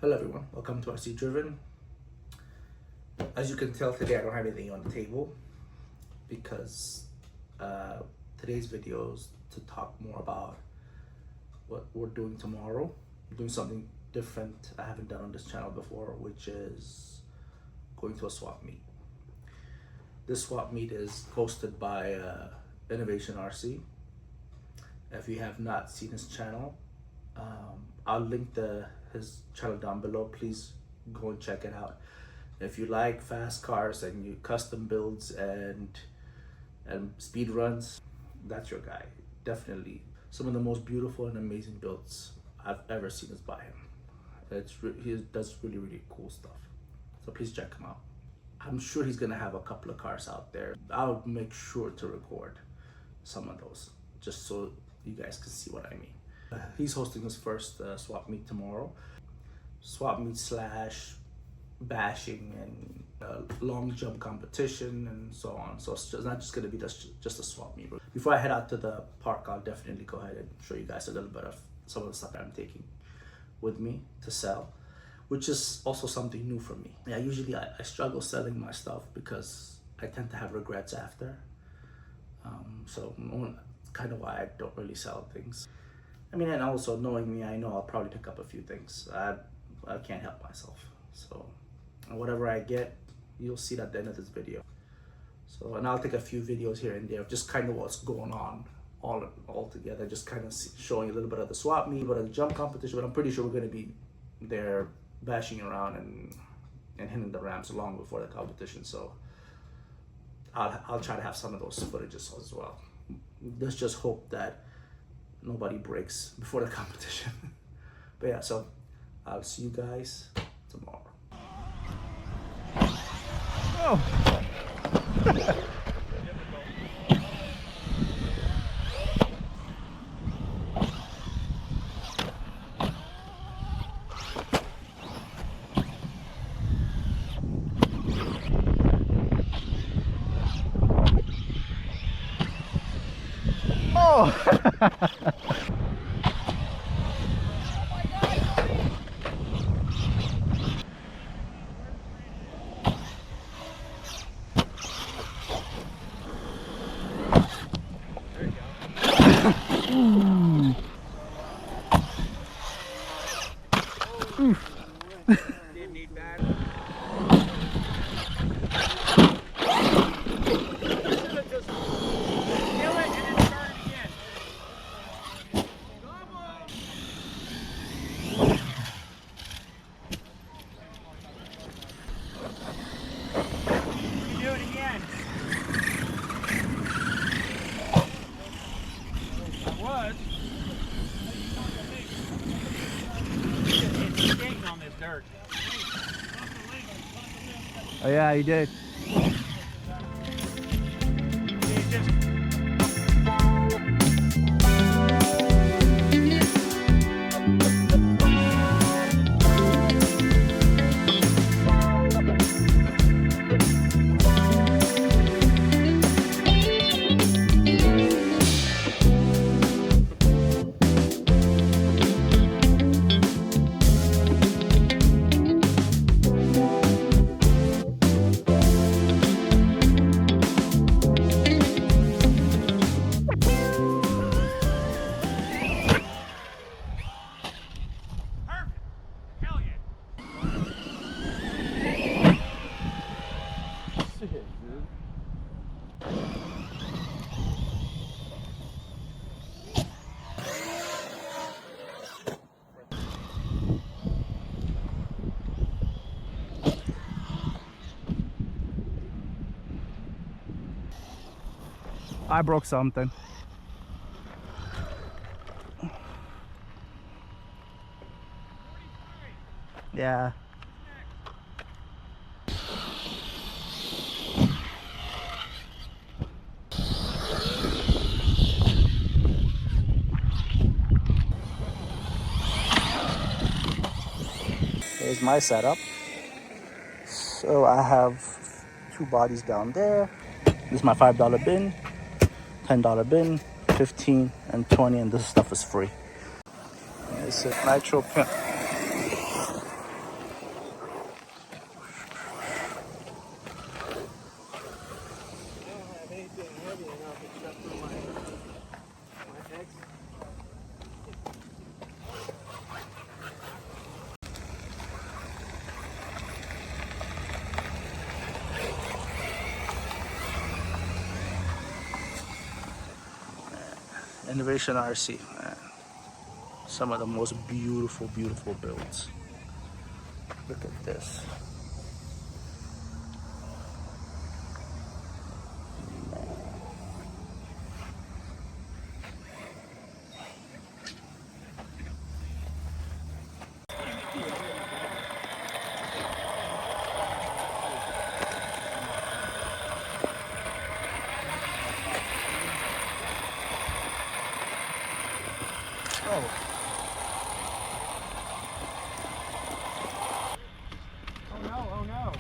Hello everyone, welcome to RC Driven. As you can tell today I don't have anything on the table because today's video is to talk more about what we're doing tomorrow. I'm doing something different I haven't done on this channel before, which is going to a swap meet. This swap meet is hosted by Innovation RC. If you have not seen his channel, I'll link his channel down below. Please go and check it out. If you like fast cars and you custom builds and speed runs, that's your guy. Definitely some of the most beautiful and amazing builds I've ever seen is by him. He does really cool stuff, so please check him out. I'm sure he's gonna have a couple of cars out there. I'll make sure to record some of those just so you guys can see what I mean. He's hosting his first swap meet tomorrow. Swap meet / bashing and long jump competition and so on. So it's not just gonna be just a swap meet. Before I head out to the park, I'll definitely go ahead and show you guys a little bit of some of the stuff that I'm taking with me to sell, which is also something new for me. Yeah, usually I struggle selling my stuff because I tend to have regrets after. So kind of why I don't really sell things. I mean, and also knowing me, I know I'll probably pick up a few things. I can't help myself. So whatever I get, you'll see it at the end of this video. So, and I'll take a few videos here and there of just kind of what's going on all together, just kind of showing a little bit of the swap meet, but of the jump competition. But I'm pretty sure we're going to be there bashing around and hitting the ramps long before the competition. So I'll try to have some of those footages as well. Let's just hope that nobody breaks before the competition. But yeah, so I'll see you guys tomorrow. Oh. Didn't need that. Just kill it and then start it again. Come on. You do it again. I was. It's skating on this dirt. Oh yeah, you did. I broke something. Yeah. Here's my setup. So I have two bodies down there. This is my $5 bin, $10 bin, 15 and 20, and this stuff is free. It's a nitro pimp. Innovation RC, man. Some of the most beautiful, beautiful builds. Look at this. Oh no, oh no.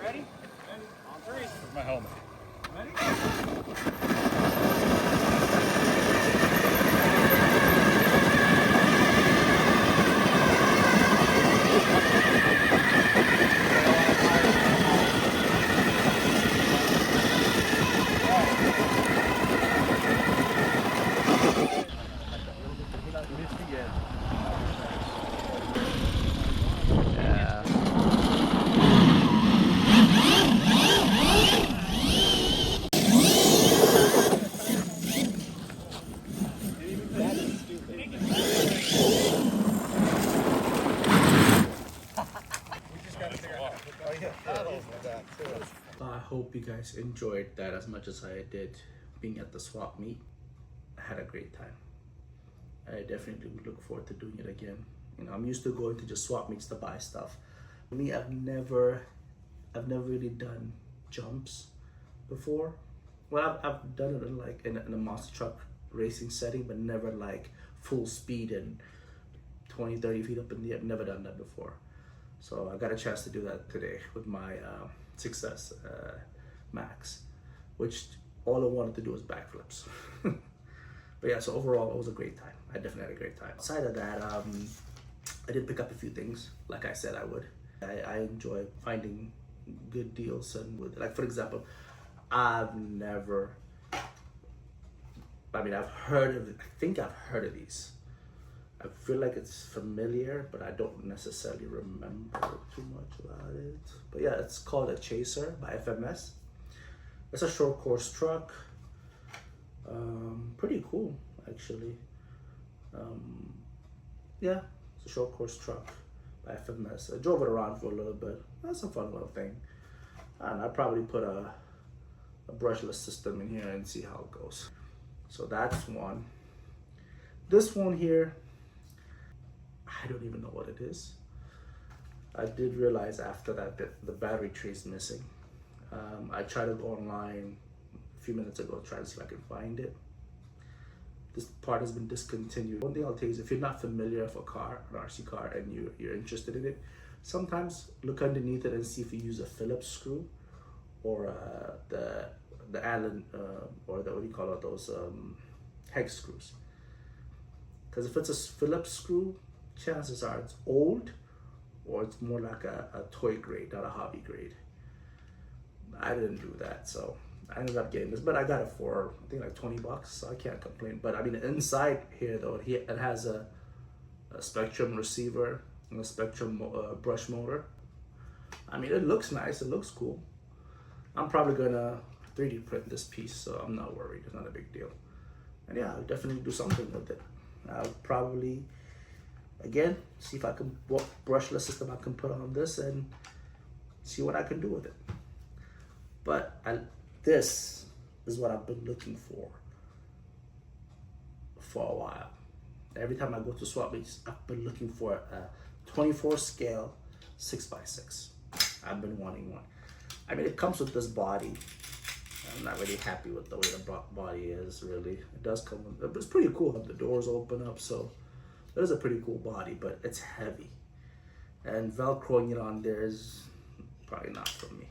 Ready? On three. My helmet. Ready? I hope you guys enjoyed that as much as I did being at the swap meet. I had a great time. I definitely would look forward to doing it again. You know, I'm used to going to just swap meets to buy stuff. For me, I've never really done jumps before. Well, I've done it in like in a monster truck racing setting, but never like full speed and 20, 30 feet up in the air. Never done that before. So I got a chance to do that today with my Success Maxx, which all I wanted to do was backflips. But yeah, so overall it was a great time. I definitely had a great time. Outside of that, I did pick up a few things, like I said I would. I enjoy finding good deals, and with, like, for example, I've heard of, I think I've heard of these. I feel like it's familiar, but I don't necessarily remember too much about it. But yeah, it's called a Chaser by FMS. It's a short course truck. Pretty cool, actually. Yeah, it's a short course truck by FMS. I drove it around for a little bit. That's a fun little thing. And I'll probably put a brushless system in here and see how it goes. So that's one. This one here, I don't even know what it is. I did realize after that the battery tray is missing. I tried to go online a few minutes ago to try to see if I can find it. This part has been discontinued. One thing I'll tell you is, if you're not familiar with a car, an RC car, and you're interested in it, sometimes look underneath it and see if you use a Phillips screw or the Allen or the, what do you call it, those hex screws. Because if it's a Phillips screw, chances are it's old, or it's more like a toy grade, not a hobby grade. I didn't do that, so I ended up getting this, but I got it for, I think, like 20 bucks, so I can't complain. But I mean, inside here though, it has a Spectrum receiver and a Spectrum brush motor. I mean, it looks nice, it looks cool. I'm probably gonna 3D print this piece, so I'm not worried, it's not a big deal. And yeah, I'll definitely do something with it. I'll probably, again, see if I can, what brushless system I can put on this and see what I can do with it. But this is what I've been looking for a while. Every time I go to swap meets, I've been looking for a 24 scale 6x6. I've been wanting one. I mean, it comes with this body, I'm not really happy with the way the body is, really. It does come with, it's pretty cool. The doors open up, so it is a pretty cool body, but it's heavy. And Velcroing it on there is probably not for me.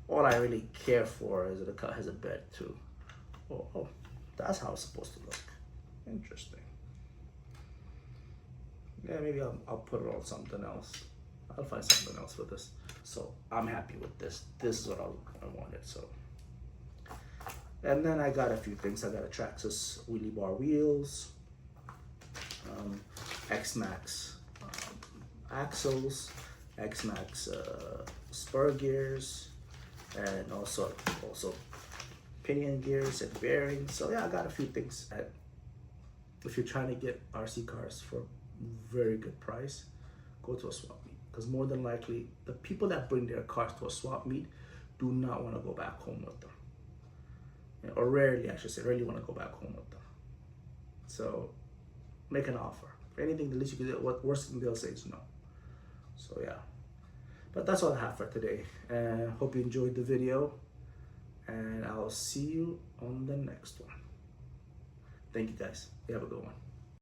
All I really care for is that the car has a bed too. Oh, that's how it's supposed to look. Interesting. Yeah, maybe I'll put it on something else. I'll find something else for this. So I'm happy with this. This is what I wanted. So, and then I got a few things. I got a Traxxas wheelie bar wheels, Maxx axles, Maxx spur gears, and also pinion gears and bearings. So yeah, I got a few things. If you're trying to get RC cars for a very good price, go to a swap meet, because more than likely the people that bring their cars to a swap meet do not want to go back home with them, or rarely, I should say, rarely want to go back home with them. So make an offer. If anything, the least you can do, what worst thing they'll say is no. So yeah, but that's all I have for today, and hope you enjoyed the video, and I'll see you on the next one. Thank you guys. You have a good one.